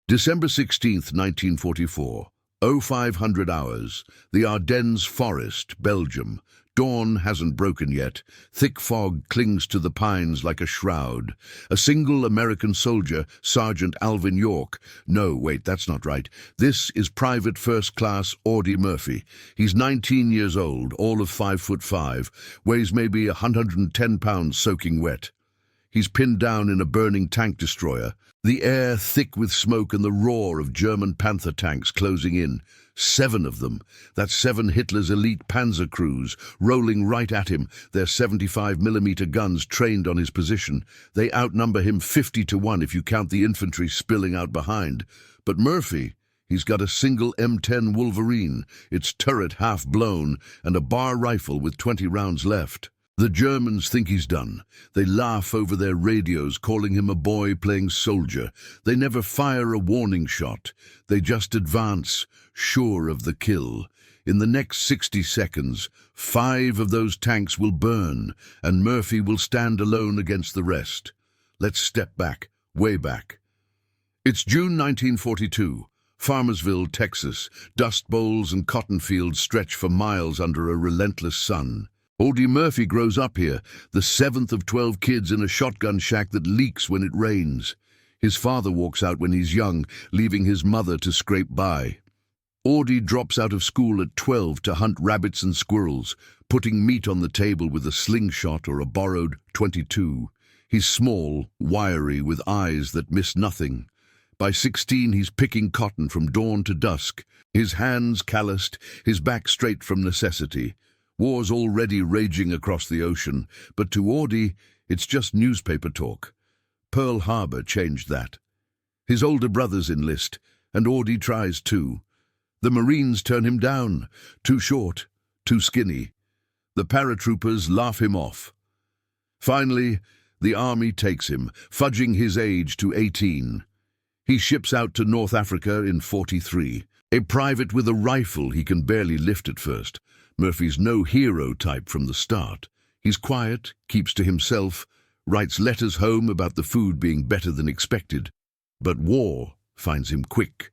December 16th, 1944. 0500 hours. The Ardennes Forest, Belgium. Dawn hasn't broken yet. Thick fog clings to the pines like a shroud. A single American soldier, Sergeant Alvin York. No, wait, that's not right. This is Private First Class Audie Murphy. He's 19 years old, all of 5'5", weighs maybe 110 pounds soaking wet. He's pinned down in a burning tank destroyer, the air thick with smoke and the roar of German Panther tanks closing in. 7 of them. That's 7 Hitler's elite panzer crews, rolling right at him, their 75mm guns trained on his position. They outnumber him 50-1 if you count the infantry spilling out behind. But Murphy, he's got a single M10 Wolverine, its turret half blown, and a bar rifle with 20 rounds left. The Germans think he's done. They laugh over their radios, calling him a boy playing soldier. They never fire a warning shot. They just advance, sure of the kill. In the next 60 seconds, 5 of those tanks will burn, and Murphy will stand alone against the rest. Let's step back, way back. It's June 1942. Farmersville, Texas. Dust bowls and cotton fields stretch for miles under a relentless sun. Audie Murphy grows up here, the 7th of 12 kids in a shotgun shack that leaks when it rains. His father walks out when he's young, leaving his mother to scrape by. Audie drops out of school at 12 to hunt rabbits and squirrels, putting meat on the table with a slingshot or a borrowed .22. He's small, wiry, with eyes that miss nothing. By 16, he's picking cotton from dawn to dusk, his hands calloused, his back straight from necessity. War's already raging across the ocean, but to Audie, it's just newspaper talk. Pearl Harbor changed that. His older brothers enlist, and Audie tries too. The Marines turn him down, too short, too skinny. The paratroopers laugh him off. Finally, the army takes him, fudging his age to 18. He ships out to North Africa in 43. A private with a rifle he can barely lift at first. Murphy's no hero type from the start. He's quiet, keeps to himself, writes letters home about the food being better than expected. But war finds him quick.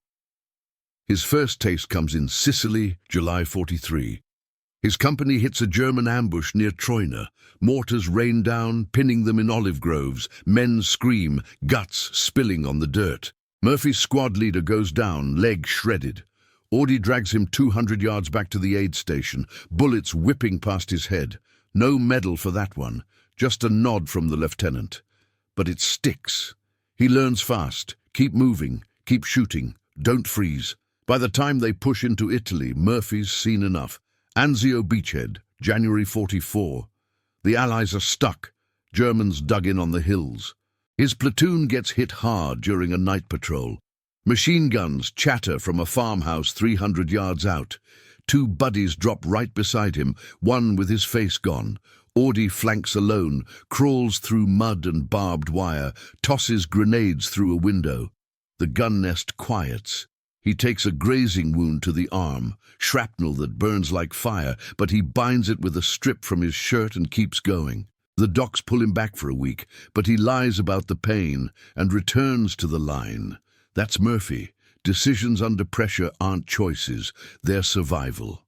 His first taste comes in Sicily, July 43. His company hits a German ambush near Troina. Mortars rain down, pinning them in olive groves. Men scream, guts spilling on the dirt. Murphy's squad leader goes down, leg shredded. Audie drags him 200 yards back to the aid station, bullets whipping past his head. No medal for that one, just a nod from the lieutenant. But it sticks. He learns fast. Keep moving, keep shooting, don't freeze. By the time they push into Italy, Murphy's seen enough. Anzio beachhead, January 44. The Allies are stuck. Germans dug in on the hills. His platoon gets hit hard during a night patrol. Machine guns chatter from a farmhouse 300 yards out. 2 buddies drop right beside him, one with his face gone. Audie flanks alone, crawls through mud and barbed wire, tosses grenades through a window. The gun nest quiets. He takes a grazing wound to the arm, shrapnel that burns like fire, but he binds it with a strip from his shirt and keeps going. The docs pull him back for a week, but he lies about the pain and returns to the line. That's Murphy. Decisions under pressure aren't choices, they're survival.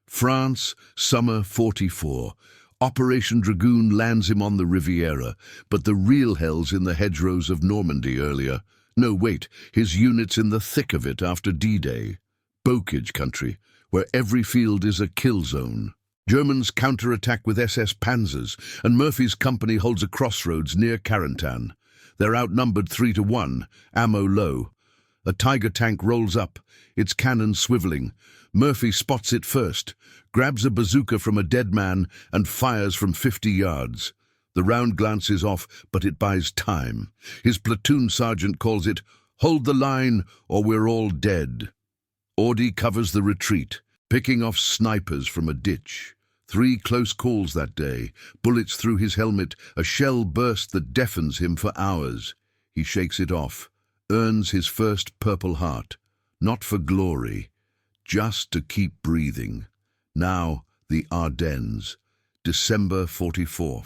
France, summer 44. Operation Dragoon lands him on the Riviera, but the real hell's in the hedgerows of Normandy earlier. No, wait, his unit's in the thick of it after D-Day. Bocage country, where every field is a kill zone. Germans counterattack with SS Panzers, and Murphy's company holds a crossroads near Carentan. They're outnumbered 3-1, ammo low. A Tiger tank rolls up, its cannon swiveling. Murphy spots it first, grabs a bazooka from a dead man and fires from 50 yards. The round glances off, but it buys time. His platoon sergeant calls it, "Hold the line, or we're all dead." Audie covers the retreat, picking off snipers from a ditch. 3 close calls that day, bullets through his helmet, a shell burst that deafens him for hours. He shakes it off, earns his first Purple Heart, not for glory, just to keep breathing. Now, the Ardennes, December 44.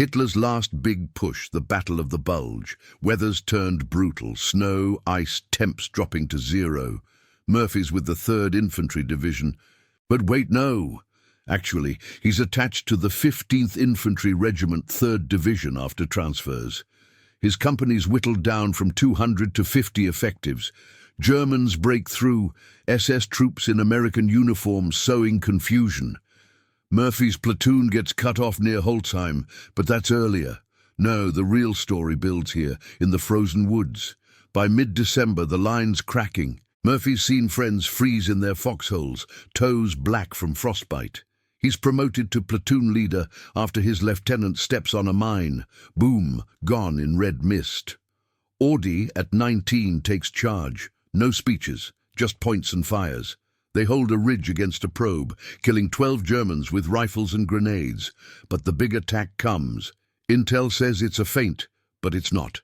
Hitler's last big push, the Battle of the Bulge. Weather's turned brutal. Snow, ice, temps dropping to zero. Murphy's with the 3rd Infantry Division. But wait, no. Actually, he's attached to the 15th Infantry Regiment 3rd Division after transfers. His company's whittled down from 200 to 50 effectives. Germans break through, SS troops in American uniforms sowing confusion. Murphy's platoon gets cut off near Holzheim, but that's earlier. No, the real story builds here, in the frozen woods. By mid-December, the line's cracking. Murphy's seen friends freeze in their foxholes, toes black from frostbite. He's promoted to platoon leader after his lieutenant steps on a mine. Boom, gone in red mist. Audie, at 19, takes charge. No speeches, just points and fires. They hold a ridge against a probe, killing 12 Germans with rifles and grenades. But the big attack comes. Intel says it's a feint, but it's not.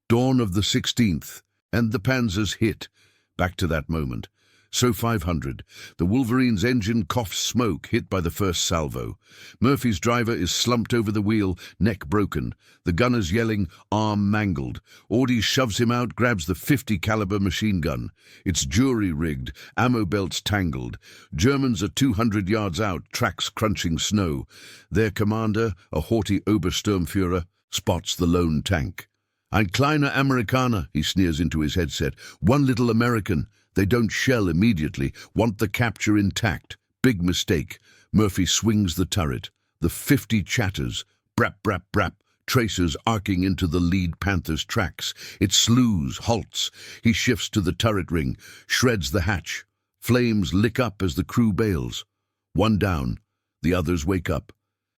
Dawn of the 16th, and the Panzers hit. Back to that moment. So 500. The Wolverine's engine coughs smoke, hit by the first salvo. Murphy's driver is slumped over the wheel, neck broken. The gunner's yelling, arm mangled. Audie shoves him out, grabs the 50 caliber machine gun. It's jury-rigged, ammo belts tangled. Germans are 200 yards out, tracks crunching snow. Their commander, a haughty Obersturmführer, spots the lone tank. Ein kleiner Amerikaner, he sneers into his headset. One little American. They don't shell immediately, want the capture intact. Big mistake. Murphy swings the turret. The 50 chatters. Brap, brap, brap. Tracers arcing into the lead Panther's tracks. It slews, halts. He shifts to the turret ring, shreds the hatch. Flames lick up as the crew bails. One down. The others wake up.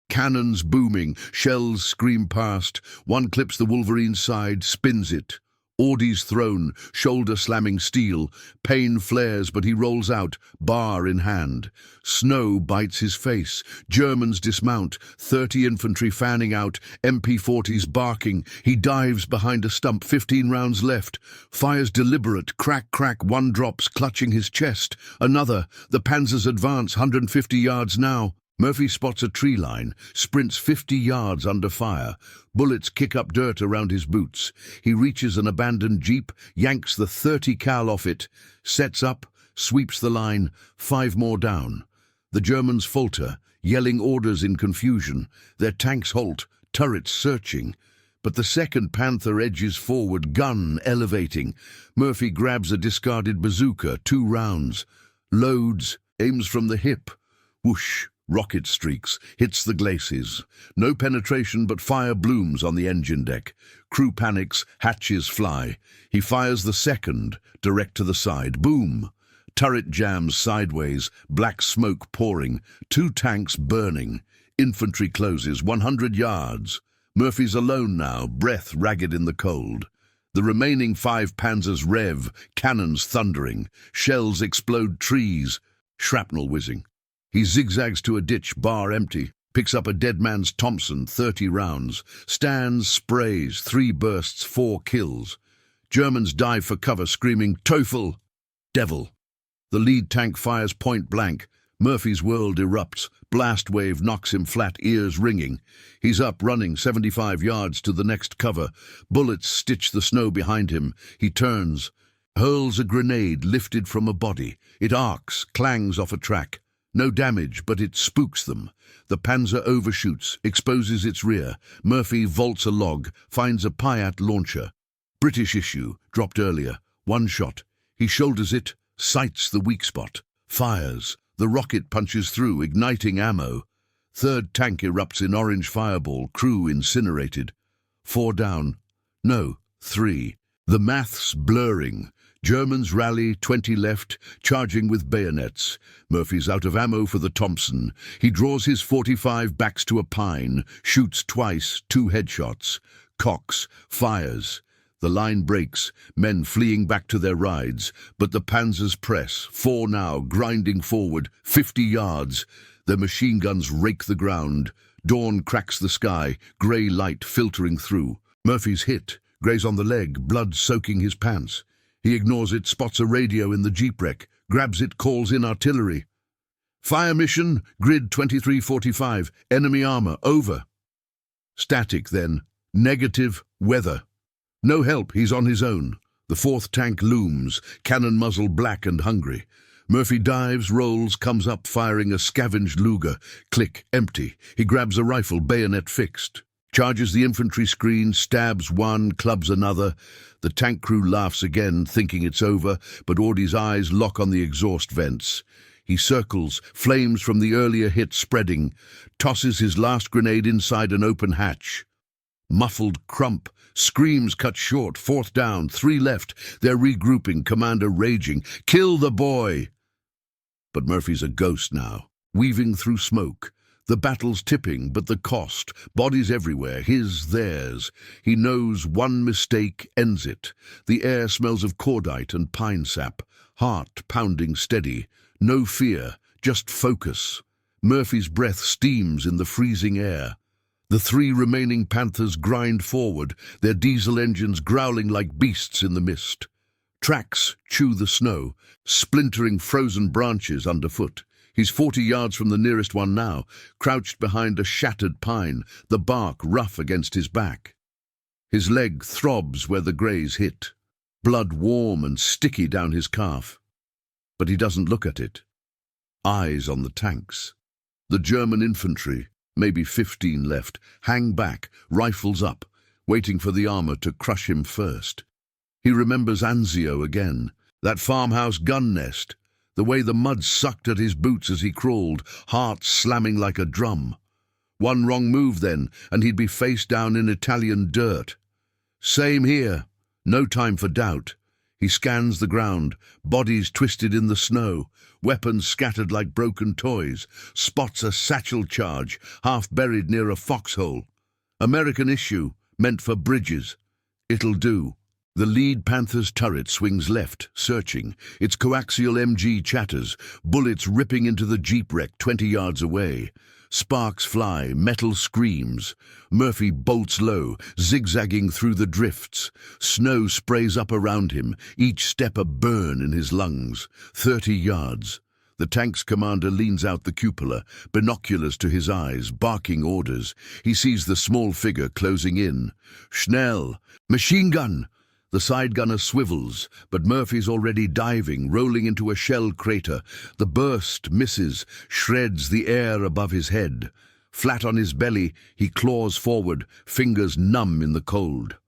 Cannons booming, shells scream past. One clips the Wolverine's side, spins it. Audie's thrown, shoulder slamming steel. Pain flares, but he rolls out, bar in hand. Snow bites his face. Germans dismount, 30 infantry fanning out, MP40s barking. He dives behind a stump, 15 rounds left. Fires deliberate, crack, crack, one drops, clutching his chest. Another, the Panzers advance, 150 yards now. Murphy spots a tree line, sprints 50 yards under fire. Bullets kick up dirt around his boots. He reaches an abandoned jeep, yanks the 30 cal off it, sets up, sweeps the line, 5 more down. The Germans falter, yelling orders in confusion. Their tanks halt, turrets searching. But the second Panther edges forward, gun elevating. Murphy grabs a discarded bazooka, 2 rounds. Loads, aims from the hip. Whoosh. Rocket streaks, hits the glacis. No penetration, but fire blooms on the engine deck. Crew panics, hatches fly. He fires the second, direct to the side. Boom! Turret jams sideways, black smoke pouring. 2 tanks burning. Infantry closes, 100 yards. Murphy's alone now, breath ragged in the cold. The remaining 5 Panzers rev, cannons thundering. Shells explode trees, shrapnel whizzing. He zigzags to a ditch, bar empty, picks up a dead man's Thompson, 30 rounds, stands, sprays, 3 bursts, 4 kills. Germans dive for cover, screaming, Teufel! Devil! The lead tank fires point blank. Murphy's world erupts. Blast wave knocks him flat, ears ringing. He's up, running 75 yards to the next cover. Bullets stitch the snow behind him. He turns, hurls a grenade lifted from a body. It arcs, clangs off a track. No damage, but it spooks them. The Panzer overshoots, exposes its rear. Murphy vaults a log, finds a Piat launcher. British issue, dropped earlier. 1 shot. He shoulders it, sights the weak spot. Fires. The rocket punches through, igniting ammo. 3rd tank erupts in orange fireball, crew incinerated. 4 down. No, 3. The maths blurring. Germans rally, 20 left, charging with bayonets. Murphy's out of ammo for the Thompson. He draws his 45, backs to a pine, shoots twice, 2 headshots. Cocks, fires. The line breaks, men fleeing back to their rides. But the Panzers press, 4 now, grinding forward, 50 yards. Their machine guns rake the ground. Dawn cracks the sky, grey light filtering through. Murphy's hit, graze on the leg, blood soaking his pants. He ignores it, spots a radio in the jeep wreck, grabs it, calls in artillery. Fire mission, grid 2345, enemy armor, over. Static then. Negative weather. No help, he's on his own. The fourth tank looms, cannon muzzle black and hungry. Murphy dives, rolls, comes up firing a scavenged Luger. Click, empty. He grabs a rifle, bayonet fixed. Charges the infantry screen, stabs one, clubs another. The tank crew laughs again, thinking it's over, but Audie's eyes lock on the exhaust vents. He circles, flames from the earlier hit spreading, tosses his last grenade inside an open hatch. Muffled crump, screams cut short, fourth down, 3 left. They're regrouping, commander raging. Kill the boy! But Murphy's a ghost now, weaving through smoke. The battle's tipping, but the cost, bodies everywhere, his, theirs. He knows one mistake ends it. The air smells of cordite and pine sap, heart pounding steady. No fear, just focus. Murphy's breath steams in the freezing air. The 3 remaining Panthers grind forward, their diesel engines growling like beasts in the mist. Tracks chew the snow, splintering frozen branches underfoot. He's 40 yards from the nearest one now, crouched behind a shattered pine, the bark rough against his back. His leg throbs where the graze hit, blood warm and sticky down his calf. But he doesn't look at it. Eyes on the tanks. The German infantry, maybe 15 left, hang back, rifles up, waiting for the armor to crush him first. He remembers Anzio again, that farmhouse gun nest, the way the mud sucked at his boots as he crawled, heart slamming like a drum. One wrong move then, and he'd be face down in Italian dirt. Same here. No time for doubt. He scans the ground, bodies twisted in the snow, weapons scattered like broken toys, spots a satchel charge, half buried near a foxhole. American issue, meant for bridges. It'll do. The lead Panther's turret swings left, searching. Its coaxial MG chatters, bullets ripping into the jeep wreck 20 yards away. Sparks fly, metal screams. Murphy bolts low, zigzagging through the drifts. Snow sprays up around him, each step a burn in his lungs. 30 yards. The tank's commander leans out the cupola, binoculars to his eyes, barking orders. He sees the small figure closing in. Schnell! Machine gun! The side gunner swivels, but Murphy's already diving, rolling into a shell crater. The burst misses, shreds the air above his head. Flat on his belly, he claws forward, fingers numb in the cold.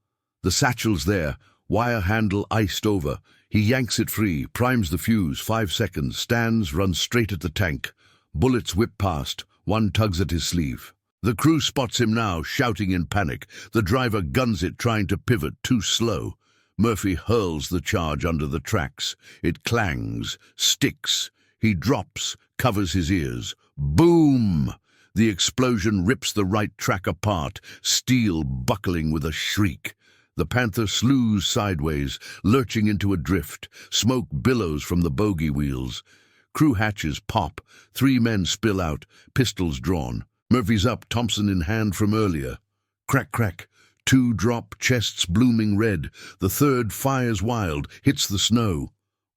The satchel's there, wire handle iced over. He yanks it free, primes the fuse, 5 seconds, stands, runs straight at the tank. Bullets whip past, one tugs at his sleeve. The crew spots him now, shouting in panic. The driver guns it, trying to pivot, too slow. Murphy hurls the charge under the tracks. It clangs, sticks. He drops, covers his ears. Boom! The explosion rips the right track apart, steel buckling with a shriek. The Panther slews sideways, lurching into a drift. Smoke billows from the bogey wheels. Crew hatches pop. 3 men spill out, pistols drawn. Murphy's up, Thompson in hand from earlier. Crack, crack. 2 drop, chests blooming red. The third fires wild, hits the snow.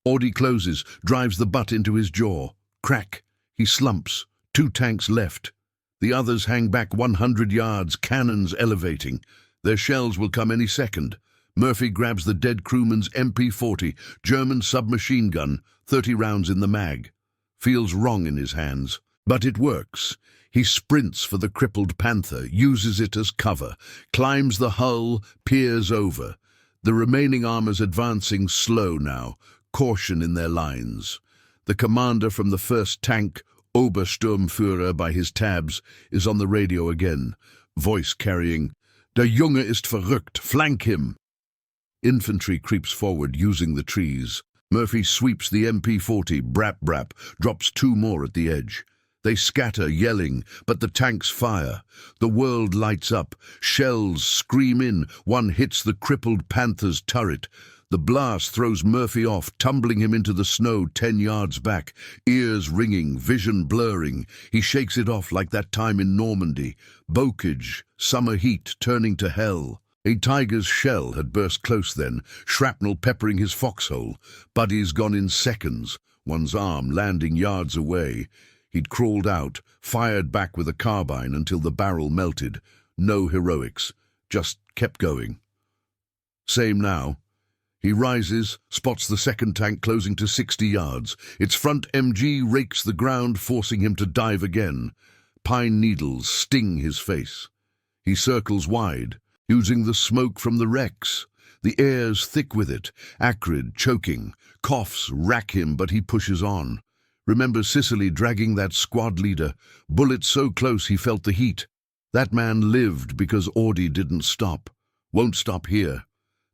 Audie closes, drives the butt into his jaw. Crack. He slumps. 2 tanks left. The others hang back 100 yards, cannons elevating. Their shells will come any second. Murphy grabs the dead crewman's MP-40, German submachine gun, 30 rounds in the mag. Feels wrong in his hands, but it works. He sprints for the crippled Panther, uses it as cover, climbs the hull, peers over. The remaining armor's advancing slow now, caution in their lines. The commander from the first tank, Obersturmführer by his tabs, is on the radio again, voice carrying, "Der Junge ist verrückt, flank him!" Infantry creeps forward, using the trees. Murphy sweeps the MP-40, brap, drops 2 more at the edge. They scatter, yelling, but the tanks fire. The world lights up. Shells scream in. One hits the crippled Panther's turret. The blast throws Murphy off, tumbling him into the snow 10 yards back. Ears ringing, vision blurring. He shakes it off like that time in Normandy. Bocage, summer heat turning to hell. A tiger's shell had burst close then, shrapnel peppering his foxhole. Buddy's gone in seconds, one's arm landing yards away. He'd crawled out, fired back with a carbine until the barrel melted. No heroics, just kept going. Same now. He rises, spots the second tank closing to 60 yards. Its front MG rakes the ground, forcing him to dive again. Pine needles sting his face. He circles wide, using the smoke from the wrecks. The air's thick with it, acrid, choking. Coughs rack him, but he pushes on. Remembers Sicily dragging that squad leader. Bullets so close he felt the heat. That man lived because Audie didn't stop. Won't stop here.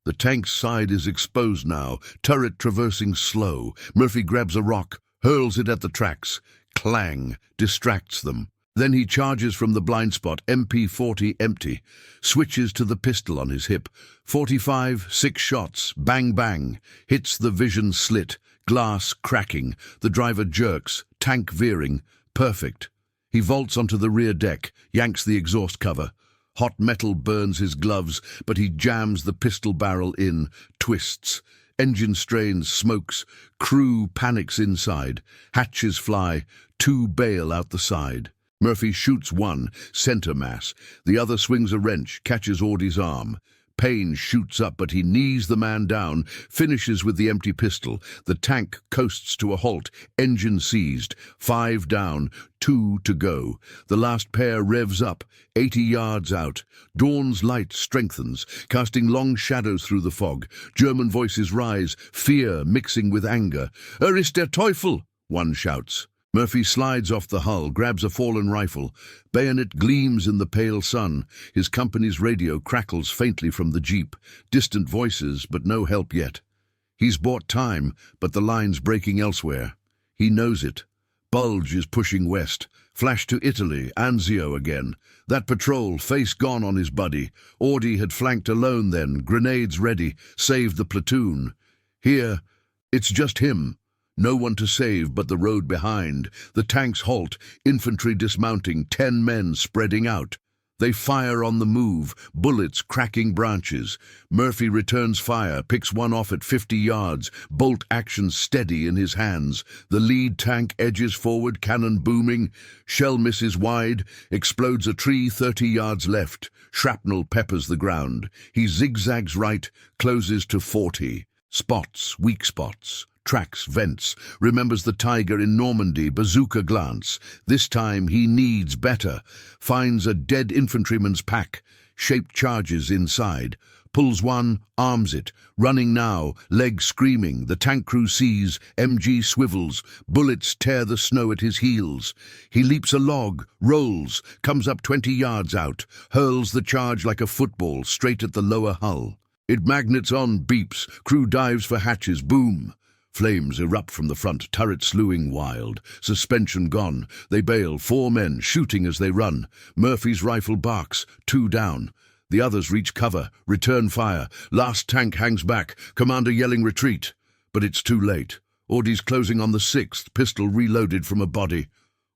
The tank's side is exposed now, turret traversing slow. Murphy grabs a rock, hurls it at the tracks. Clang, distracts them. Then he charges from the blind spot, MP-40 empty. Switches to the pistol on his hip. 45, 6 shots, bang bang. Hits the vision slit, glass cracking. The driver jerks, tank veering. Perfect. He vaults onto the rear deck, yanks the exhaust cover. Hot metal burns his gloves, but he jams the pistol barrel in, twists. Engine strains, smokes. Crew panics inside. Hatches fly. 2 bail out the side. Murphy shoots one, center mass. The other swings a wrench, catches Audie's arm. Payne shoots up, but he knees the man down, finishes with the empty pistol. The tank coasts to a halt, engine seized. 5 down, 2 to go. The last pair revs up, 80 yards out. Dawn's light strengthens, casting long shadows through the fog. German voices rise, fear mixing with anger. Ist der Teufel! One shouts. Murphy slides off the hull, grabs a fallen rifle. Bayonet gleams in the pale sun. His company's radio crackles faintly from the jeep. Distant voices, but no help yet. He's bought time, but the line's breaking elsewhere. He knows it. Bulge is pushing west. Flash to Italy, Anzio again. That patrol, face gone on his buddy. Audie had flanked alone then, grenades ready, saved the platoon. Here, it's just him. No one to save but the road behind. The tanks halt, infantry dismounting, 10 men spreading out. They fire on the move, bullets cracking branches. Murphy returns fire, picks one off at 50 yards, bolt action steady in his hands. The lead tank edges forward, cannon booming. Shell misses wide, explodes a tree 30 yards left. Shrapnel peppers the ground. He zigzags right, closes to 40. Spots, weak spots. Tracks, vents, remembers the tiger in Normandy, bazooka glance. This time he needs better. Finds a dead infantryman's pack, shaped charges inside. Pulls one, arms it. Running now, leg screaming. The tank crew sees, MG swivels. Bullets tear the snow at his heels. He leaps a log, rolls, comes up 20 yards out. Hurls the charge like a football, straight at the lower hull. It magnets on, beeps. Crew dives for hatches, boom. Flames erupt from the front, turret slewing wild. Suspension gone. They bail, 4 men, shooting as they run. Murphy's rifle barks, 2 down. The others reach cover, return fire. Last tank hangs back, commander yelling retreat. But it's too late. Audie's closing on the 6th, pistol reloaded from a body.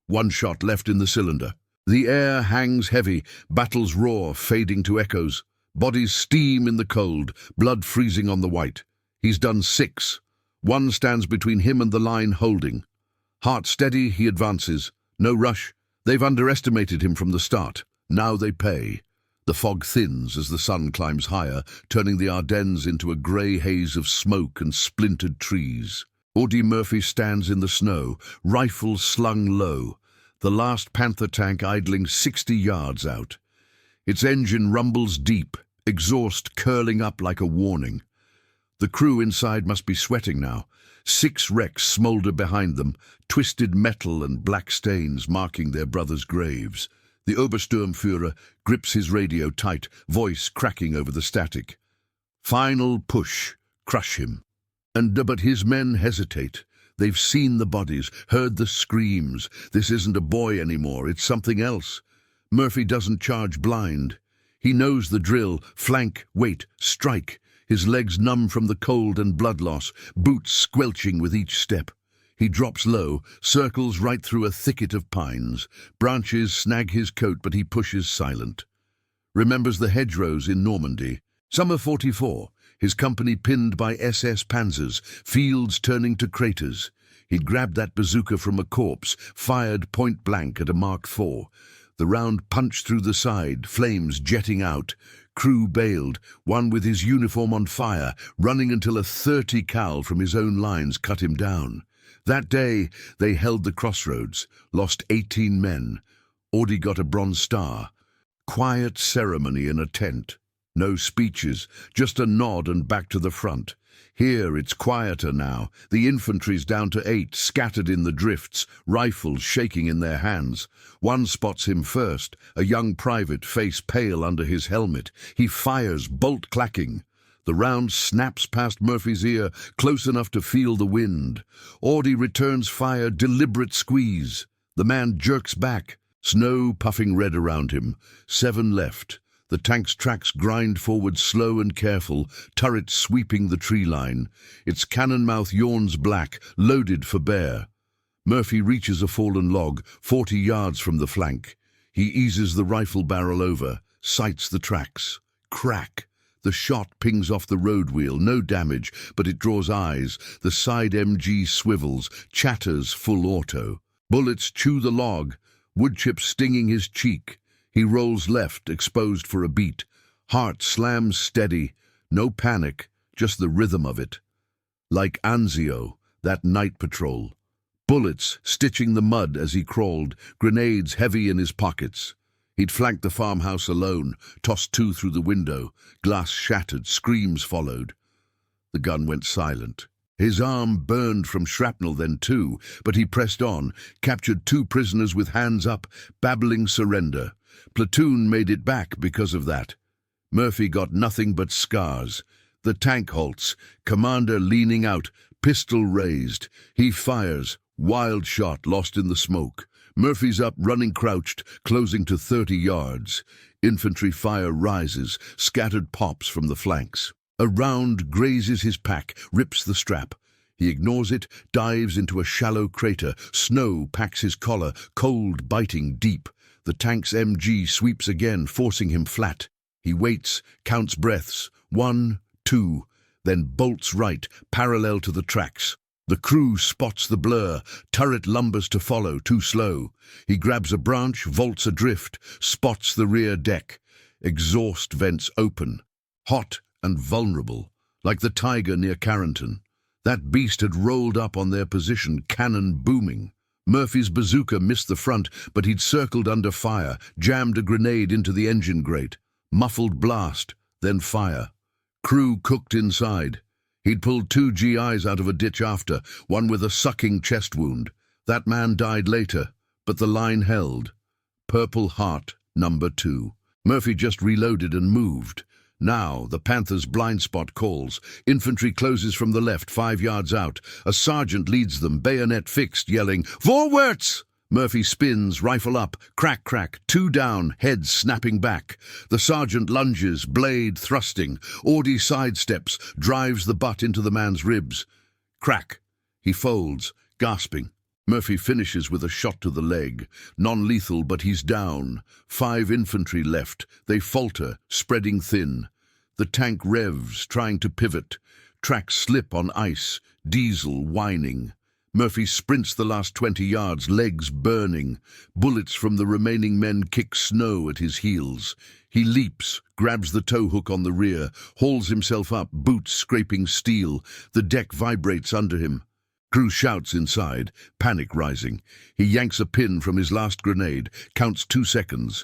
1 shot left in the cylinder. The air hangs heavy, battles roar, fading to echoes. Bodies steam in the cold, blood freezing on the white. He's done 6. 1 stands between him and the line holding. Heart steady, he advances. No rush. They've underestimated him from the start. Now they pay. The fog thins as the sun climbs higher, turning the Ardennes into a grey haze of smoke and splintered trees. Audie Murphy stands in the snow, rifle slung low. The last Panther tank idling 60 yards out. Its engine rumbles deep, exhaust curling up like a warning. The crew inside must be sweating now. 6 wrecks smoulder behind them, twisted metal and black stains marking their brothers' graves. The Obersturmführer grips his radio tight, voice cracking over the static. Final push, crush him. But his men hesitate. They've seen the bodies, heard the screams. This isn't a boy anymore, it's something else. Murphy doesn't charge blind. He knows the drill, flank, wait, strike. His legs numb from the cold and blood loss, boots squelching with each step. He drops low, circles right through a thicket of pines. Branches snag his coat, but he pushes silent. Remembers the hedgerows in Normandy. Summer 44, his company pinned by SS panzers, fields turning to craters. He'd grabbed that bazooka from a corpse, fired point blank at a Mark IV. The round punched through the side, flames jetting out. Crew bailed, one with his uniform on fire, running until a 30 cal from his own lines cut him down. That day, they held the crossroads, lost 18 men. Audie got a Bronze Star. Quiet ceremony in a tent. No speeches, just a nod and back to the front. Here it's quieter now. The infantry's down to 8, scattered in the drifts, rifles shaking in their hands. One spots him first, a young private, face pale under his helmet. He fires, bolt clacking. The round snaps past Murphy's ear, close enough to feel the wind. Audie returns fire, deliberate squeeze. The man jerks back, snow puffing red around him. 7 left. The tank's tracks grind forward slow and careful, turret sweeping the tree line. Its cannon mouth yawns black, loaded for bear. Murphy reaches a fallen log, 40 yards from the flank. He eases the rifle barrel over, sights the tracks. Crack! The shot pings off the road wheel, no damage, but it draws eyes. The side MG swivels, chatters full auto. Bullets chew the log, wood chips stinging his cheek. He rolls left, exposed for a beat. Heart slams steady, no panic, just the rhythm of it. Like Anzio, that night patrol. Bullets stitching the mud as he crawled, grenades heavy in his pockets. He'd flanked the farmhouse alone, tossed 2 through the window. Glass shattered, screams followed. The gun went silent. His arm burned from shrapnel then too, but he pressed on, captured 2 prisoners with hands up, babbling surrender. Platoon made it back because of that. Murphy got nothing but scars. The tank halts, commander leaning out, pistol raised. He fires, wild shot lost in the smoke. Murphy's up, running crouched, closing to 30 yards. Infantry fire rises, scattered pops from the flanks. A round grazes his pack, rips the strap. He ignores it, dives into a shallow crater. Snow packs his collar, cold biting deep. The tank's MG sweeps again, forcing him flat. He waits, counts breaths. 1, 2, then bolts right, parallel to the tracks. The crew spots the blur, turret lumbers to follow, too slow. He grabs a branch, vaults adrift, spots the rear deck. Exhaust vents open, hot and vulnerable, like the tiger near Carrington. That beast had rolled up on their position, cannon booming. Murphy's bazooka missed the front, but he'd circled under fire, jammed a grenade into the engine grate. Muffled blast, then fire. Crew cooked inside. He'd pulled 2 GIs out of a ditch after, one with a sucking chest wound. That man died later, but the line held. Purple Heart, number 2. Murphy just reloaded and moved. Now, the Panthers' blind spot calls. Infantry closes from the left, 5 yards out. A sergeant leads them, bayonet fixed, yelling, "Vorwärts!" Murphy spins, rifle up, crack, crack, 2 down, heads snapping back. The sergeant lunges, blade thrusting. Audie sidesteps, drives the butt into the man's ribs. Crack. He folds, gasping. Murphy finishes with a shot to the leg. Non-lethal, but he's down. 5 infantry left. They falter, spreading thin. The tank revs, trying to pivot. Tracks slip on ice, diesel whining. Murphy sprints the last 20 yards, legs burning. Bullets from the remaining men kick snow at his heels. He leaps, grabs the tow hook on the rear, hauls himself up, boots scraping steel. The deck vibrates under him. Crew shouts inside, panic rising. He yanks a pin from his last grenade, counts 2 seconds,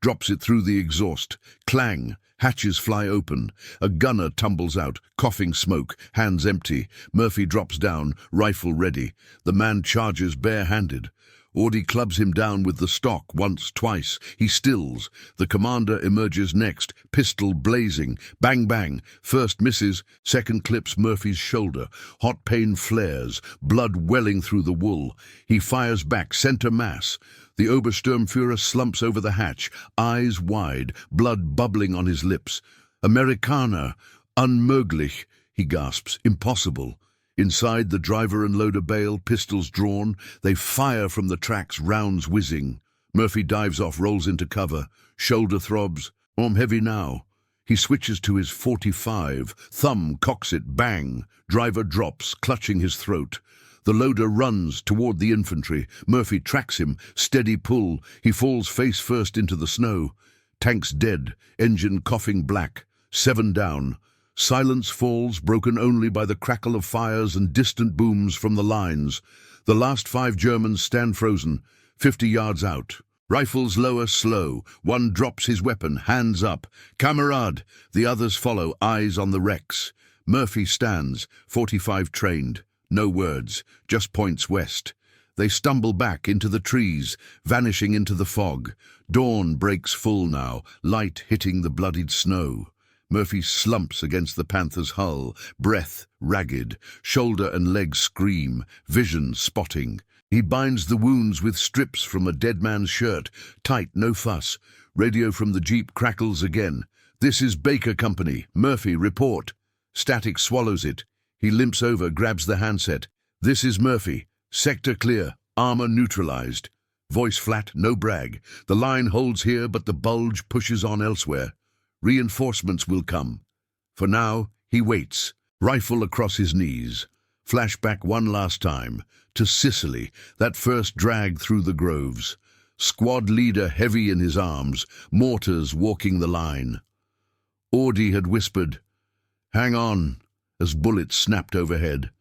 drops it through the exhaust. Clang, hatches fly open. A gunner tumbles out, coughing smoke, hands empty. Murphy drops down, rifle ready. The man charges bare-handed. Audie clubs him down with the stock once, twice. He stills. The commander emerges next, pistol blazing. Bang, bang. First misses, second clips Murphy's shoulder. Hot pain flares, blood welling through the wool. He fires back, center mass. The Obersturmführer slumps over the hatch, eyes wide, blood bubbling on his lips. Amerikaner, unmöglich, he gasps, impossible. Inside, the driver and loader bail, pistols drawn. They fire from the tracks, rounds whizzing. Murphy dives off, rolls into cover. Shoulder throbs. Arm heavy now. He switches to his 45. Thumb cocks it, bang. Driver drops, clutching his throat. The loader runs toward the infantry. Murphy tracks him. Steady pull. He falls face first into the snow. Tank's dead. Engine coughing black. 7 down. Silence falls, broken only by the crackle of fires and distant booms from the lines. The last 5 Germans stand frozen, 50 yards out. Rifles lower slow. One drops his weapon, hands up. Kamerad! The others follow, eyes on the wrecks. Murphy stands, 45 trained. No words, just points west. They stumble back into the trees, vanishing into the fog. Dawn breaks full now, light hitting the bloodied snow. Murphy slumps against the Panther's hull, breath ragged, shoulder and leg scream, vision spotting. He binds the wounds with strips from a dead man's shirt. Tight, no fuss. Radio from the jeep crackles again. "This is Baker Company. Murphy, report." Static swallows it. He limps over, grabs the handset. "This is Murphy. Sector clear. Armor neutralized." Voice flat, no brag. The line holds here, but the bulge pushes on elsewhere. Reinforcements will come. For now, he waits, rifle across his knees. Flashback one last time, to Sicily, that first drag through the groves. Squad leader heavy in his arms, mortars walking the line. Audie had whispered, "Hang on," as bullets snapped overhead.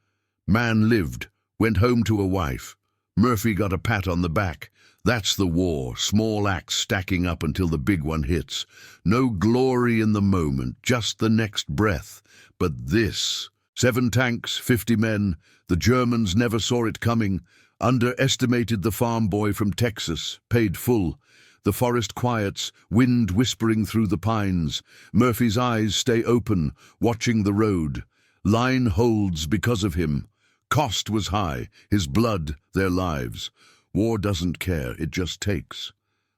Man lived, went home to a wife. Murphy got a pat on the back. That's the war, small acts stacking up until the big one hits. No glory in the moment, just the next breath. But this, 7 tanks, 50 men, the Germans never saw it coming, underestimated the farm boy from Texas, paid full. The forest quiets, wind whispering through the pines. Murphy's eyes stay open, watching the road. Line holds because of him. Cost was high, his blood, their lives. War doesn't care, it just takes.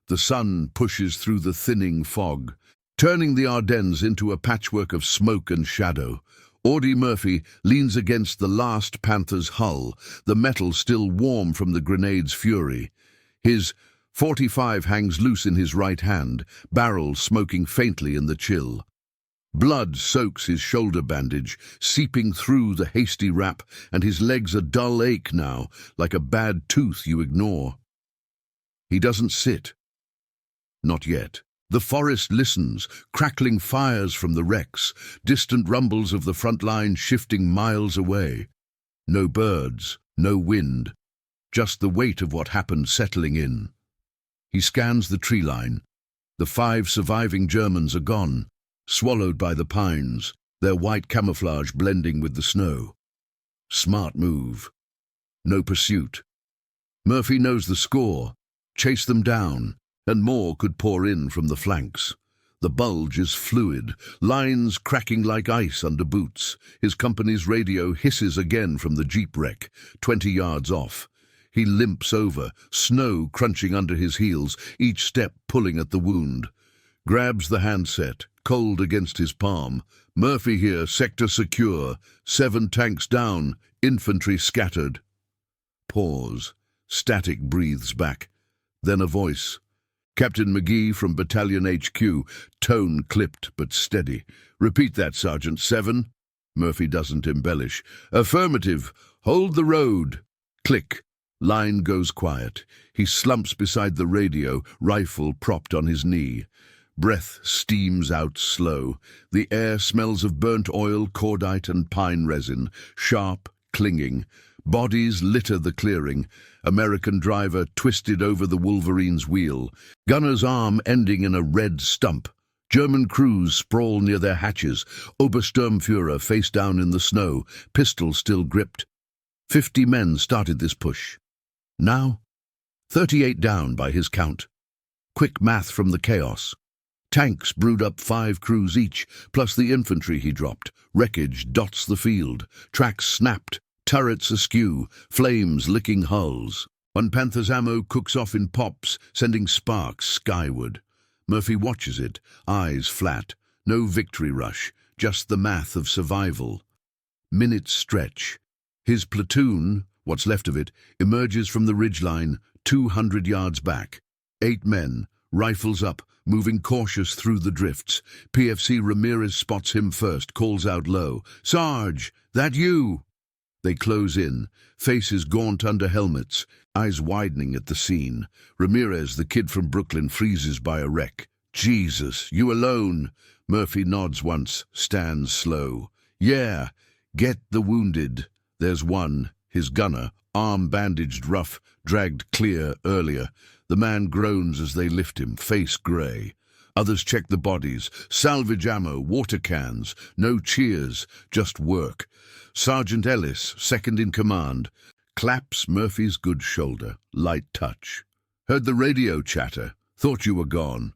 The sun pushes through the thinning fog, turning the Ardennes into a patchwork of smoke and shadow. Audie Murphy leans against the last Panther's hull, the metal still warm from the grenade's fury. His .45 hangs loose in his right hand, barrel smoking faintly in the chill. Blood soaks his shoulder bandage, seeping through the hasty wrap, and his legs a dull ache now, like a bad tooth you ignore. He doesn't sit. Not yet. The forest listens, crackling fires from the wrecks, distant rumbles of the front line shifting miles away. No birds, no wind, just the weight of what happened settling in. He scans the tree line. The 5 surviving Germans are gone, swallowed by the pines, their white camouflage blending with the snow. Smart move. No pursuit. Murphy knows the score. Chase them down, and more could pour in from the flanks. The bulge is fluid, lines cracking like ice under boots. His company's radio hisses again from the jeep wreck, 20 yards off. He limps over, snow crunching under his heels, each step pulling at the wound. Grabs the handset, cold against his palm. Murphy here, sector secure. 7 tanks down, infantry scattered. Pause. Static breathes back. Then a voice. Captain McGee from Battalion HQ, tone clipped but steady. "Repeat that, Sergeant. 7? Murphy doesn't embellish. "Affirmative. Hold the road." Click. Line goes quiet. He slumps beside the radio, rifle propped on his knee. Breath steams out slow. The air smells of burnt oil, cordite and pine resin, sharp, clinging. Bodies litter the clearing. American driver twisted over the Wolverine's wheel. Gunner's arm ending in a red stump. German crews sprawl near their hatches. Obersturmführer face down in the snow, pistol still gripped. 50 men started this push. Now, 38 down by his count. Quick math from the chaos. Tanks brewed up 5 crews each, plus the infantry he dropped. Wreckage dots the field. Tracks snapped, turrets askew, flames licking hulls. One Panther's ammo cooks off in pops, sending sparks skyward. Murphy watches it, eyes flat. No victory rush, just the math of survival. Minutes stretch. His platoon, what's left of it, emerges from the ridgeline, 200 yards back. 8 men, rifles up, moving cautious through the drifts. PFC Ramirez spots him first, calls out low, "Sarge, that you?" They close in, faces gaunt under helmets, eyes widening at the scene. Ramirez, the kid from Brooklyn, freezes by a wreck. "Jesus, you alone?" Murphy nods once, stands slow. "Yeah, get the wounded." There's one, his gunner, arm bandaged rough, dragged clear earlier. The man groans as they lift him, face grey. Others check the bodies, salvage ammo, water cans. No cheers, just work. Sergeant Ellis, second in command, claps Murphy's good shoulder, light touch. "Heard the radio chatter. Thought you were gone."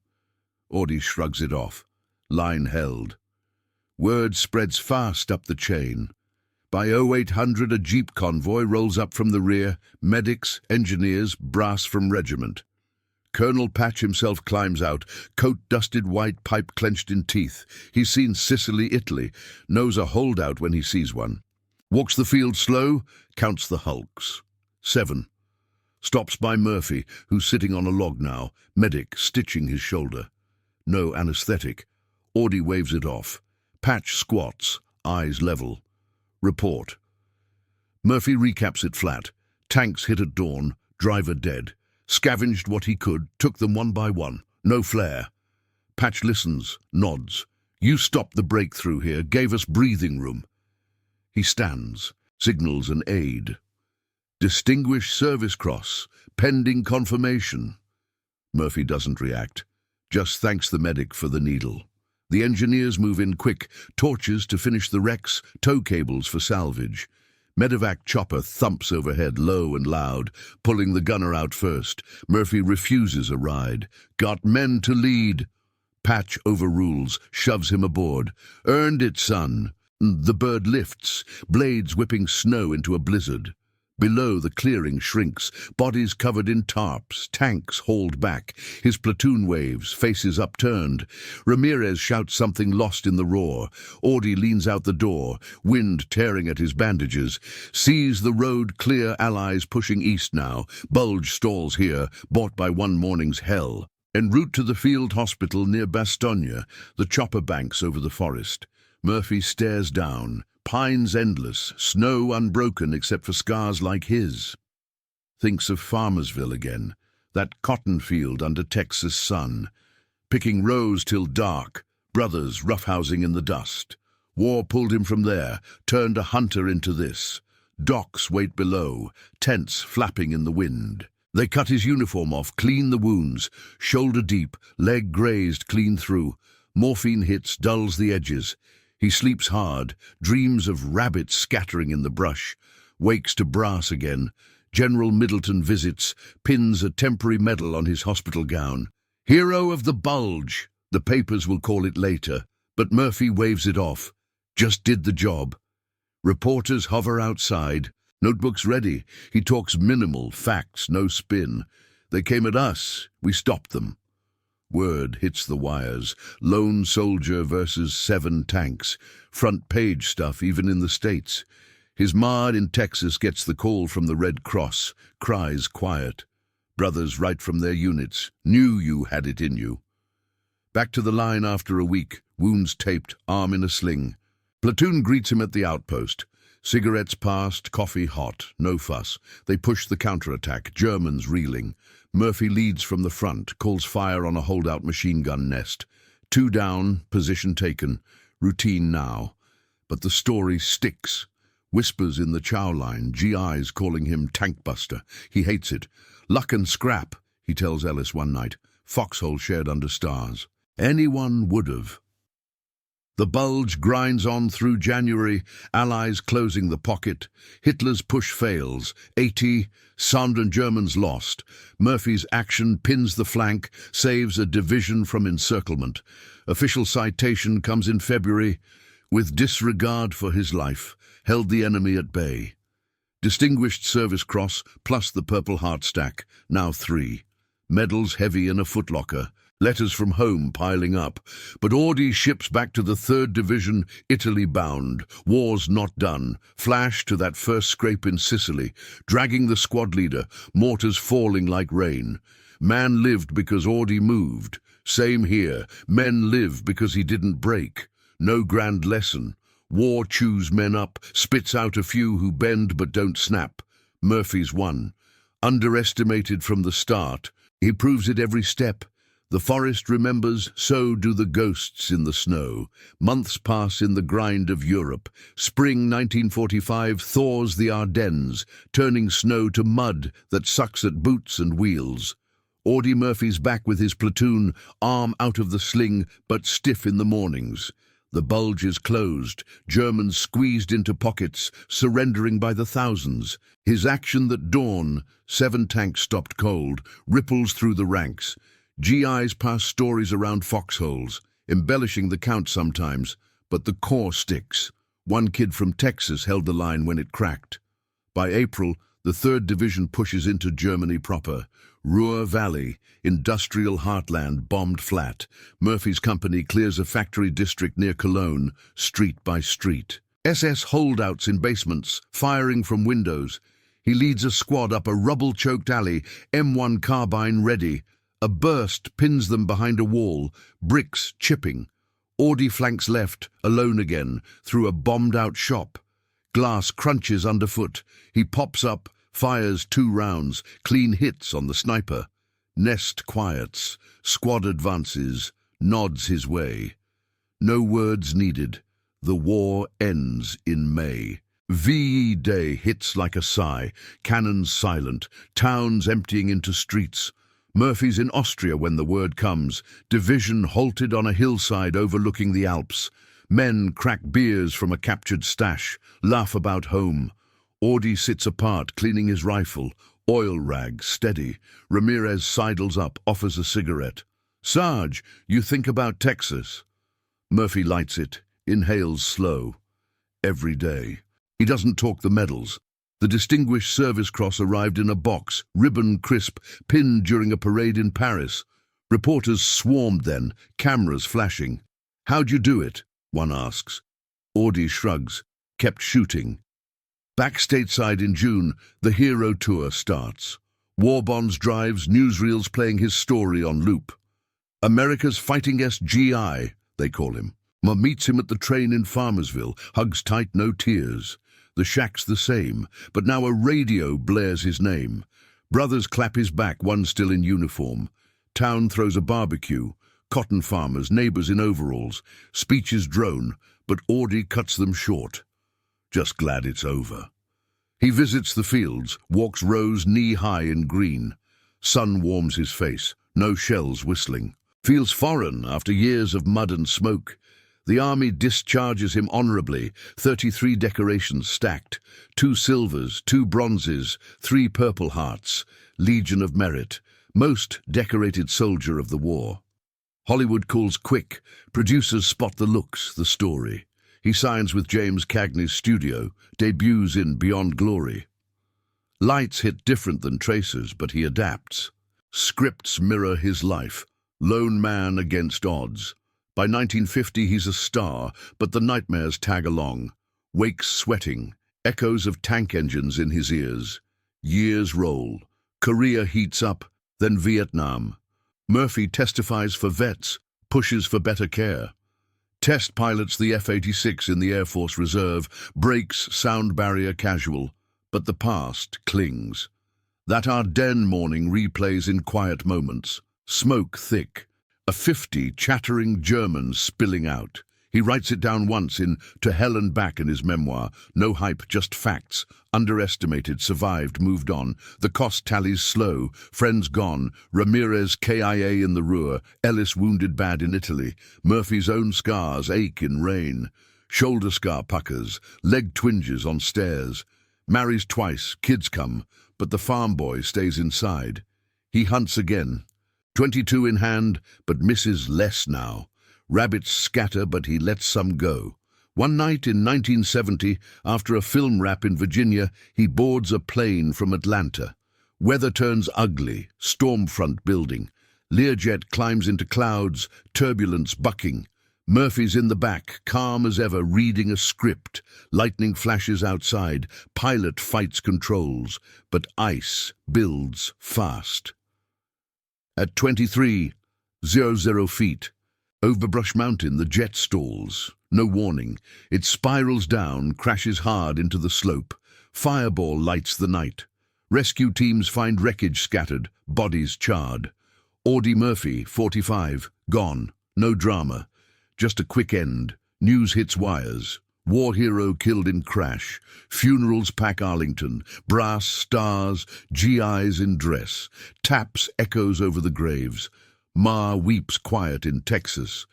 Audie shrugs it off. Line held. Word spreads fast up the chain. By 0800 a jeep convoy rolls up from the rear, medics, engineers, brass from regiment. Colonel Patch himself climbs out, coat dusted white, pipe clenched in teeth. He's seen Sicily, Italy, knows a holdout when he sees one. Walks the field slow, counts the hulks. 7. Stops by Murphy, who's sitting on a log now, medic stitching his shoulder. No anesthetic. Audie waves it off. Patch squats, eyes level. Report. Murphy recaps it flat. Tanks hit at dawn, driver dead. Scavenged what he could, took them one by one. No flare. Patch listens, nods. "You stopped the breakthrough here, gave us breathing room." He stands, signals an aide. "Distinguished Service Cross, pending confirmation." Murphy doesn't react, just thanks the medic for the needle. The engineers move in quick, torches to finish the wrecks, tow cables for salvage. Medevac chopper thumps overhead, low and loud, pulling the gunner out first. Murphy refuses a ride. "Got men to lead." Patch overrules, shoves him aboard. "Earned it, son." The bird lifts, blades whipping snow into a blizzard. Below, the clearing shrinks, bodies covered in tarps, tanks hauled back. His platoon waves, faces upturned. Ramirez shouts something lost in the roar. Audie leans out the door, wind tearing at his bandages. Sees the road clear, allies pushing east now. Bulge stalls here, bought by one morning's hell. En route to the field hospital near Bastogne, the chopper banks over the forest. Murphy stares down. Pines endless, snow unbroken except for scars like his. Thinks of Farmersville again, that cotton field under Texas sun. Picking rows till dark, brothers roughhousing in the dust. War pulled him from there, turned a hunter into this. Docks wait below, tents flapping in the wind. They cut his uniform off, clean the wounds, shoulder deep, leg grazed clean through. Morphine hits, dulls the edges. He sleeps hard, dreams of rabbits scattering in the brush, wakes to brass again. General Middleton visits, pins a temporary medal on his hospital gown. "Hero of the Bulge," the papers will call it later, but Murphy waves it off. Just did the job. Reporters hover outside, notebooks ready. He talks minimal, facts, no spin. "They came at us, we stopped them." Word hits the wires. Lone soldier versus 7 tanks. Front page stuff even in the States. His ma in Texas gets the call from the Red Cross. Cries quiet. Brothers write from their units. "Knew you had it in you." Back to the line after a week. Wounds taped, arm in a sling. Platoon greets him at the outpost. Cigarettes passed, coffee hot, no fuss. They push the counterattack, Germans reeling. Murphy leads from the front, calls fire on a holdout machine gun nest. 2 down, position taken. Routine now. But the story sticks. Whispers in the chow line, GIs calling him tank buster. He hates it. "Luck and scrap," he tells Ellis one night. Foxhole shared under stars. Anyone would've. The Bulge grinds on through January, Allies closing the pocket. Hitler's push fails. 80, Sondern Germans lost. Murphy's action pins the flank, saves a division from encirclement. Official citation comes in February. With disregard for his life, held the enemy at bay. Distinguished Service Cross plus the Purple Heart stack, now 3. Medals heavy in a footlocker. Letters from home piling up. But Audie ships back to the 3rd Division, Italy bound. War's not done. Flash to that first scrape in Sicily, dragging the squad leader, mortars falling like rain. Man lived because Audie moved. Same here. Men live because he didn't break. No grand lesson. War chews men up, spits out a few who bend but don't snap. Murphy's one. Underestimated from the start, he proves it every step. The forest remembers, so do the ghosts in the snow. Months pass in the grind of Europe. Spring 1945 thaws the Ardennes, turning snow to mud that sucks at boots and wheels. Audie Murphy's back with his platoon, arm out of the sling, but stiff in the mornings. The bulge is closed, Germans squeezed into pockets, surrendering by the thousands. His action that dawn, 7 tanks stopped cold, ripples through the ranks. GIs pass stories around foxholes, embellishing the count sometimes, but the core sticks. One kid from Texas held the line when it cracked. By April, the 3rd Division pushes into Germany proper. Ruhr Valley, industrial heartland, bombed flat. Murphy's company clears a factory district near Cologne, street by street. SS holdouts in basements, firing from windows. He leads a squad up a rubble-choked alley, M1 carbine ready. A burst pins them behind a wall, bricks chipping. Audie flanks left, alone again, through a bombed-out shop. Glass crunches underfoot. He pops up, fires 2 rounds, clean hits on the sniper. Nest quiets, squad advances, nods his way. No words needed. The war ends in May. VE Day hits like a sigh, cannons silent, towns emptying into streets. Murphy's in Austria when the word comes. Division halted on a hillside overlooking the Alps. Men crack beers from a captured stash, laugh about home. Audie sits apart, cleaning his rifle. Oil rag, steady. Ramirez sidles up, offers a cigarette. "Sarge, you think about Texas?" Murphy lights it, inhales slow. Every day. He doesn't talk the medals. The Distinguished Service Cross arrived in a box, ribbon crisp, pinned during a parade in Paris. Reporters swarmed then, cameras flashing. "How'd you do it?" one asks. Audie shrugs. "Kept shooting." Back stateside in June, the hero tour starts. War bonds drives, newsreels playing his story on loop. America's fightingest GI, they call him. Ma meets him at the train in Farmersville, hugs tight, no tears. The shack's the same, but now a radio blares his name. Brothers clap his back, one still in uniform. Town throws a barbecue. Cotton farmers, neighbors in overalls. Speeches drone, but Audie cuts them short. Just glad it's over. He visits the fields, walks rows knee-high in green. Sun warms his face, no shells whistling. Feels foreign after years of mud and smoke. The army discharges him honorably, 33 decorations stacked, 2 silvers, 2 bronzes, 3 Purple Hearts, Legion of Merit, most decorated soldier of the war. Hollywood calls quick, producers spot the looks, the story. He signs with James Cagney's studio, debuts in Beyond Glory. Lights hit different than tracers, but he adapts. Scripts mirror his life, lone man against odds. By 1950 he's a star, but the nightmares tag along. Wakes sweating, echoes of tank engines in his ears. Years roll. Korea heats up, then Vietnam. Murphy testifies for vets, pushes for better care. Test pilots the F-86 in the Air Force Reserve, breaks sound barrier casual, but the past clings. That Ardennes morning replays in quiet moments. Smoke thick. A 50 chattering Germans spilling out. He writes it down once in To Hell and Back in his memoir. No hype, just facts. Underestimated, survived, moved on. The cost tallies slow. Friends gone. Ramirez KIA in the Ruhr. Ellis wounded bad in Italy. Murphy's own scars ache in rain. Shoulder scar puckers. Leg twinges on stairs. Marries twice. Kids come. But the farm boy stays inside. He hunts again. 22 in hand, but misses less now. Rabbits scatter, but he lets some go. One night in 1970, after a film wrap in Virginia, he boards a plane from Atlanta. Weather turns ugly, storm front building. Learjet climbs into clouds, turbulence bucking. Murphy's in the back, calm as ever, reading a script. Lightning flashes outside. Pilot fights controls, but ice builds fast. At 23,000 feet, Over Brush Mountain, the jet stalls. No warning. It spirals down, crashes hard into the slope. Fireball lights the night. Rescue teams find wreckage scattered, bodies charred. Audie Murphy, 45, gone. No drama. Just a quick end. News hits wires. War hero killed in crash. Funerals pack Arlington. Brass, stars, GIs in dress. Taps echoes over the graves. Ma weeps quiet in Texas.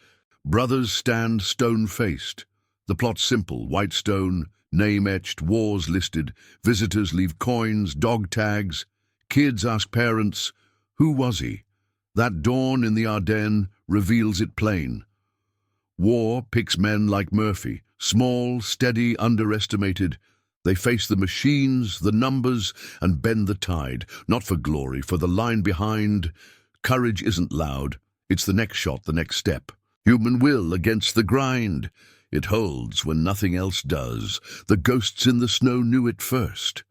Brothers stand stone-faced. The plot's simple. White stone, name etched, wars listed. Visitors leave coins, dog tags. Kids ask parents, who was he? That dawn in the Ardennes reveals it plain. War picks men like Murphy, small, steady, underestimated. They face the machines, the numbers, and bend the tide, not for glory, for the line behind. Courage isn't loud. It's the next shot, the next step. Human will against the grind. It holds when nothing else does. The ghosts in the snow knew it first.